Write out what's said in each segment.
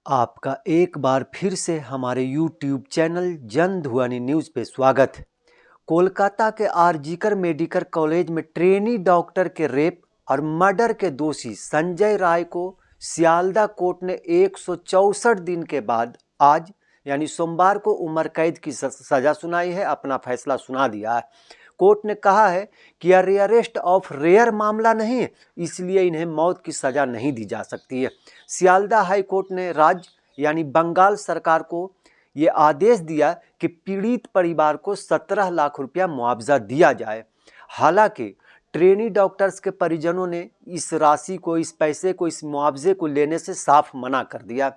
आपका एक बार फिर से हमारे YouTube चैनल जन ध्वनि न्यूज़ पे स्वागत है। कोलकाता के आरजीकर मेडिकल कॉलेज में ट्रेनी डॉक्टर के रेप और मर्डर के दोषी संजय राय को सियालदा कोर्ट ने 164 दिन के बाद आज यानी सोमवार को उम्र कैद की सज़ा सुनाई है, अपना फैसला सुना दिया है। कोर्ट ने कहा है कि यह रेयरेस्ट ऑफ रेयर मामला नहीं है, इसलिए इन्हें मौत की सज़ा नहीं दी जा सकती है। सियालदा हाई कोर्ट ने राज्य यानी बंगाल सरकार को ये आदेश दिया कि पीड़ित परिवार को 17 लाख रुपया मुआवजा दिया जाए। हालांकि ट्रेनी डॉक्टर्स के परिजनों ने इस राशि को, इस पैसे को, इस मुआवजे को लेने से साफ मना कर दिया।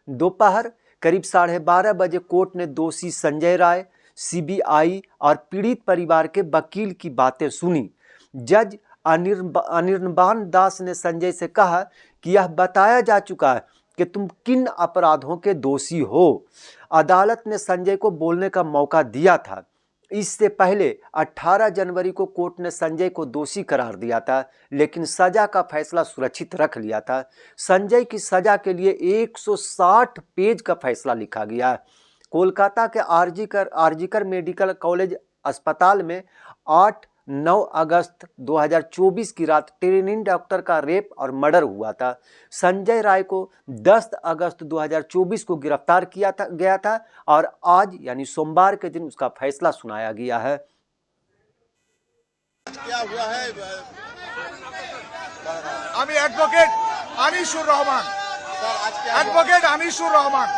दोपहर करीब 12:30 बजे कोर्ट ने दोषी संजय राय, सीबीआई और पीड़ित परिवार के वकील की बातें सुनी। जज अनिर्बान दास ने संजय से कहा कि यह बताया जा चुका है कि तुम किन अपराधों के दोषी हो। अदालत ने संजय को बोलने का मौका दिया था। इससे पहले 18 जनवरी को कोर्ट ने संजय को दोषी करार दिया था, लेकिन सजा का फैसला सुरक्षित रख लिया था। संजय की सजा के लिए 160 पेज का फैसला लिखा गया। कोलकाता के आरजीकर मेडिकल कॉलेज अस्पताल में 8-9 अगस्त 2024 की रात ट्रेनी डॉक्टर का रेप और मर्डर हुआ था। संजय राय को 10 अगस्त 2024 को गिरफ्तार किया गया था और आज यानी सोमवार के दिन उसका फैसला सुनाया गया है। क्या हुआ है? আমি অ্যাডভোকেট আনিসুর রহমান। सर आज क्या हुआ? অ্যাডভোকেট আনিসুর রহমান।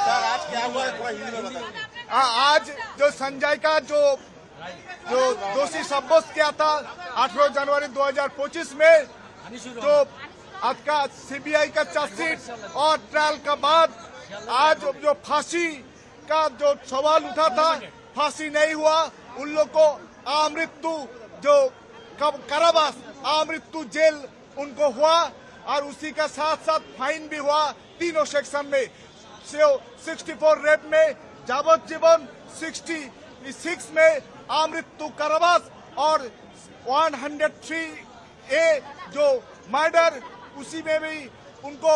सर आज क्या हुआ है? थोड़ा हिंदी में बताइए। आज जो संजय का जो दोषी साब्यस्त किया था 18 जनवरी 2025 में, जो आज का सीबीआई का चार्जशीट और ट्रायल का बाद आज जो फांसी का जो सवाल उठा था, फांसी नहीं हुआ। उन लोग को आमृत्यु जो कारावास, आमृत्यु जेल उनको हुआ और उसी का साथ साथ फाइन भी हुआ तीनों सेक्शन में। 64 रेप में जावज्जीवन, 66 में अमृत्यु कारावास और 103A जो मर्डर, उसी में भी उनको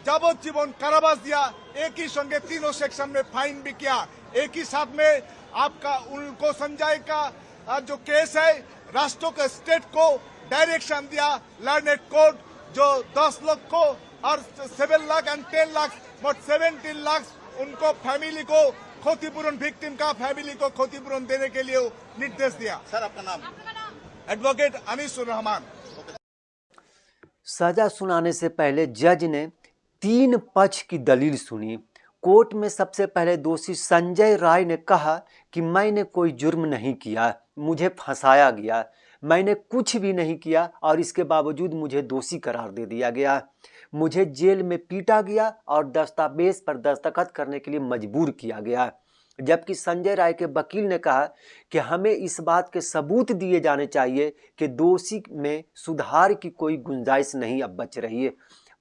जावज्जीवन कारावास दिया। एक ही संगे तीनों सेक्शन में फाइन भी किया। एक ही साथ में आपका उनको संजय का जो केस है, राष्ट्रों के स्टेट को डायरेक्शन दिया लर्नेड कोर्ट, जो 10 लाख को और 7 लाख एंड 10 लाख मोट 17 लाख उनको फैमिली को क्षतिपूरण, विक्टिम का फैमिली को क्षतिपूरण देने के लिए निर्देश दिया। सर आपका नाम? एडवोकेट अनीसुर रहमान। सजा सुनाने से पहले जज ने 3 पक्ष की दलील सुनी। कोर्ट में सबसे पहले दोषी संजय राय ने कहा कि मैंने कोई जुर्म नहीं किया, मुझे फंसाया गया, मैंने कुछ भी नहीं किया और इसके बावजूद मुझे दोषी करार दे दिया गया। मुझे जेल में पीटा गया और दस्तावेज पर दस्तखत करने के लिए मजबूर किया गया। जबकि संजय राय के वकील ने कहा कि हमें इस बात के सबूत दिए जाने चाहिए कि दोषी में सुधार की कोई गुंजाइश नहीं अब बच रही है।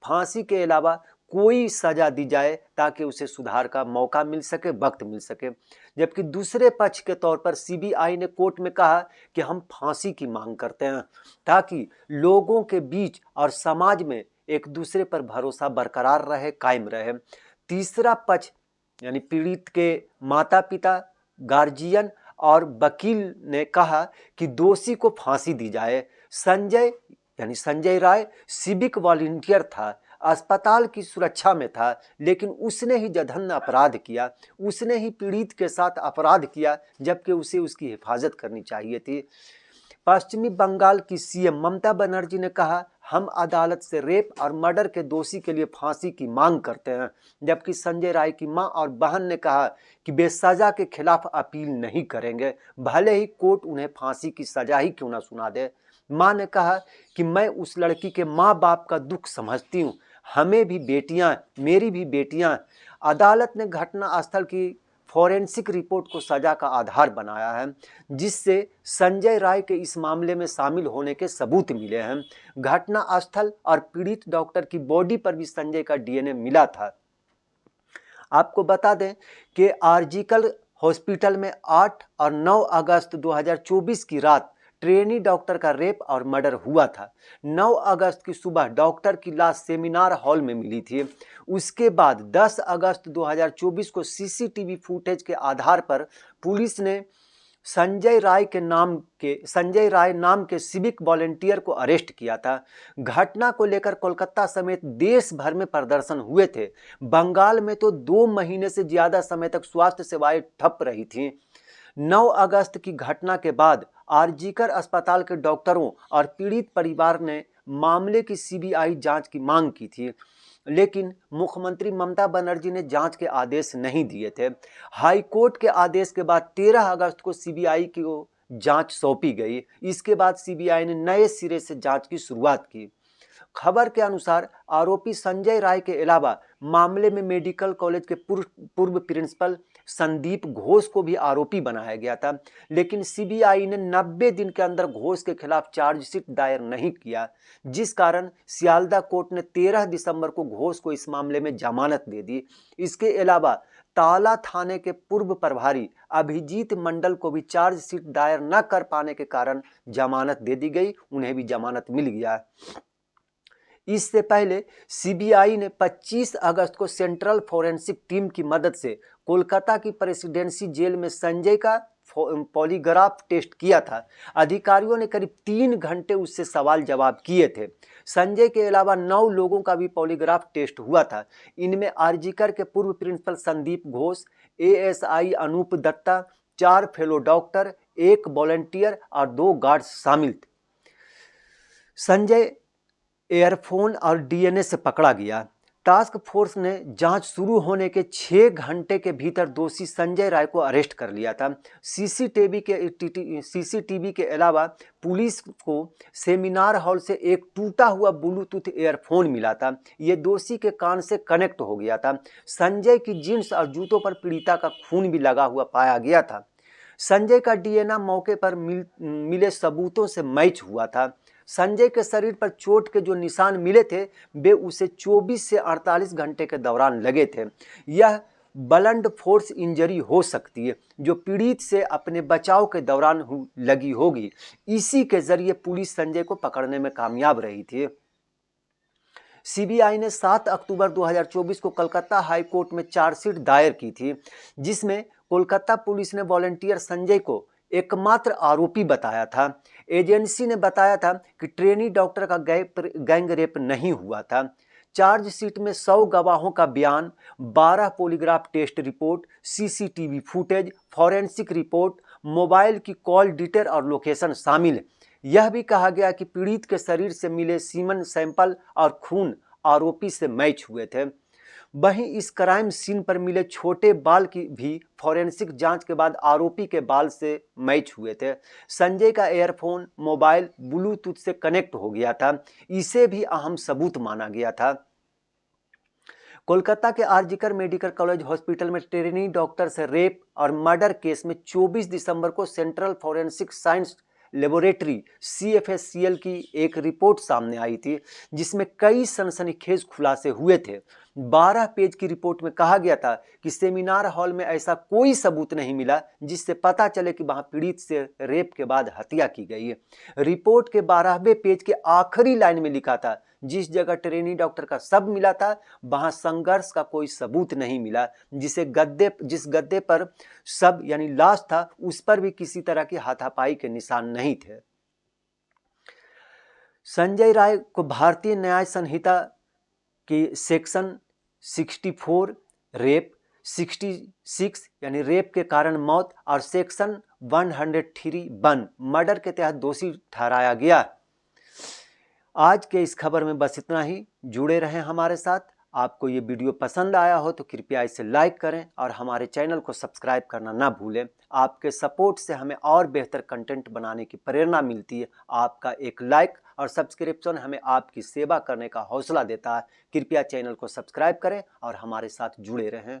फांसी के अलावा कोई सजा दी जाए ताकि उसे सुधार का मौका मिल सके, वक्त मिल सके। जबकि दूसरे पक्ष के तौर पर सीबीआई ने कोर्ट में कहा कि हम फांसी की मांग करते हैं ताकि लोगों के बीच और समाज में एक दूसरे पर भरोसा बरकरार रहे, कायम रहे। तीसरा पक्ष यानी पीड़ित के माता पिता, गार्जियन और वकील ने कहा कि दोषी को फांसी दी जाए। संजय राय सिविक वॉलंटियर था, अस्पताल की सुरक्षा में था, लेकिन उसने ही जघन्य अपराध किया, उसने ही पीड़ित के साथ अपराध किया, जबकि उसे उसकी हिफाजत करनी चाहिए थी। पश्चिमी बंगाल की सीएम ममता बनर्जी ने कहा, हम अदालत से रेप और मर्डर के दोषी के लिए फांसी की मांग करते हैं। जबकि संजय राय की मां और बहन ने कहा कि वे सजा के खिलाफ अपील नहीं करेंगे, भले ही कोर्ट उन्हें फांसी की सजा ही क्यों ना सुना दे। मां ने कहा कि मैं उस लड़की के माँ बाप का दुख समझती हूँ, हमें भी बेटियां, मेरी भी बेटियां। अदालत ने घटना स्थल की फॉरेंसिक रिपोर्ट को सजा का आधार बनाया है, जिससे संजय राय के इस मामले में शामिल होने के सबूत मिले हैं। घटना स्थल और पीड़ित डॉक्टर की बॉडी पर भी संजय का डीएनए मिला था। आपको बता दें कि आरजीकर हॉस्पिटल में 8 और 9 अगस्त 2024 की रात ट्रेनी डॉक्टर का रेप और मर्डर हुआ था। 9 अगस्त की सुबह डॉक्टर की लाश सेमिनार हॉल में मिली थी। उसके बाद 10 अगस्त 2024 को सीसीटीवी फुटेज के आधार पर पुलिस ने संजय राय नाम के सिविक वॉलंटियर को अरेस्ट किया था। घटना को लेकर कोलकाता समेत देश भर में प्रदर्शन हुए थे। बंगाल में तो 2 महीने से ज्यादा समय तक स्वास्थ्य सेवाएं ठप रही थीं। 9 अगस्त की घटना के बाद आरजीकर अस्पताल के डॉक्टरों और पीड़ित परिवार ने मामले की सीबीआई जांच की मांग की थी, लेकिन मुख्यमंत्री ममता बनर्जी ने जांच के आदेश नहीं दिए थे। हाई कोर्ट के आदेश के बाद 13 अगस्त को सीबीआई को जांच सौंपी गई। इसके बाद सीबीआई ने नए सिरे से जांच की शुरुआत की। खबर के अनुसार आरोपी संजय राय के अलावा मामले में मेडिकल कॉलेज के पूर्व प्रिंसिपल संदीप घोष को भी आरोपी बनाया गया था, लेकिन सीबीआई ने 90 दिन के अंदर घोष के खिलाफ चार्जशीट दायर नहीं किया, जिस कारण सियालदा कोर्ट ने 13 दिसंबर को घोष को इस मामले में जमानत दे दी। इसके अलावा ताला थाने के पूर्व प्रभारी अभिजीत मंडल को भी चार्जशीट दायर न कर पाने के कारण जमानत दे दी गई, उन्हें भी जमानत मिल गया। इससे पहले सीबीआई ने 25 अगस्त को सेंट्रल फोरेंसिक टीम की मदद से कोलकाता की प्रेसिडेंसी जेल में संजय का पॉलीग्राफ टेस्ट किया था। अधिकारियों ने करीब 3 घंटे उससे सवाल जवाब किए थे। संजय के अलावा 9 लोगों का भी पॉलीग्राफ टेस्ट हुआ था। इनमें आरजीकर के पूर्व principal Sandip Ghosh, ASI Anup Dutta, 4 fellow doctor, 1 volunteer और 2 गार्ड्स शामिल थे। संजय एयरफोन और डीएनए से पकड़ा गया। टास्क फोर्स ने जांच शुरू होने के 6 घंटे के भीतर दोषी संजय राय को अरेस्ट कर लिया था। सीसीटीवी के अलावा पुलिस को सेमिनार हॉल से एक टूटा हुआ ब्लूटूथ एयरफोन मिला था। ये दोषी के कान से कनेक्ट हो गया था। संजय की जींस और जूतों पर पीड़िता का खून भी लगा हुआ पाया गया था। संजय का डीएनए मौके पर मिले सबूतों से मैच हुआ था। संजय के शरीर पर चोट के जो निशान मिले थे वे उसे 24 से 48 घंटे के दौरान लगे थे। यह ब्लंट फोर्स इंजरी हो सकती है जो पीड़ित से अपने बचाव के दौरान लगी होगी। इसी के जरिए पुलिस संजय को पकड़ने में कामयाब रही थी। सीबीआई ने 7 अक्टूबर 2024 को कोलकाता हाई कोर्ट में चार्जशीट दायर की थी, जिसमें कोलकाता पुलिस ने वॉलंटियर संजय को एकमात्र आरोपी बताया था। एजेंसी ने बताया था कि ट्रेनी डॉक्टर का गैंग रेप नहीं हुआ था। चार्जशीट में 100 गवाहों का बयान, 12 polygraph test report, CCTV footage, forensic report, mobile की कॉल डिटेल और लोकेशन शामिल है। यह भी कहा गया कि पीड़ित के शरीर से मिले सीमन सैंपल और खून आरोपी से मैच हुए थे। वहीं इस क्राइम सीन पर मिले छोटे बाल की भी फॉरेंसिक जांच के बाद आरोपी के बाल से मैच हुए थे। संजय का एयरफोन मोबाइल ब्लूटूथ से कनेक्ट हो गया था, इसे भी अहम सबूत माना गया था। कोलकाता के आरजीकर मेडिकल कॉलेज हॉस्पिटल में ट्रेनी डॉक्टर से रेप और मर्डर केस में 24 दिसंबर को central forensic science laboratory CFSCL की एक रिपोर्ट सामने आई थी, जिसमें कई सनसनीखेज खुलासे हुए थे। 12 पेज की रिपोर्ट में कहा गया था कि सेमिनार हॉल में ऐसा कोई सबूत नहीं मिला जिससे पता चले कि वहां पीड़ित से रेप के बाद हत्या की गई है। रिपोर्ट के 12वें पेज के आखिरी लाइन में लिखा था, जिस जगह ट्रेनी डॉक्टर का शव मिला था वहां संघर्ष का कोई सबूत नहीं मिला। जिस गद्दे पर शव यानी लाश था उस पर भी किसी तरह की हाथापाई के निशान नहीं थे। संजय राय को भारतीय न्याय संहिता की सेक्शन 64 रेप, 66 यानी रेप के कारण मौत और सेक्शन 103(1) मर्डर के तहत दोषी ठहराया गया। आज के इस खबर में बस इतना ही। जुड़े रहें हमारे साथ। आपको ये वीडियो पसंद आया हो तो कृपया इसे लाइक करें और हमारे चैनल को सब्सक्राइब करना ना भूलें। आपके सपोर्ट से हमें और बेहतर कंटेंट बनाने की प्रेरणा मिलती है। आपका एक लाइक और सब्सक्रिप्शन हमें आपकी सेवा करने का हौसला देता है। कृपया चैनल को सब्सक्राइब करें और हमारे साथ जुड़े रहें।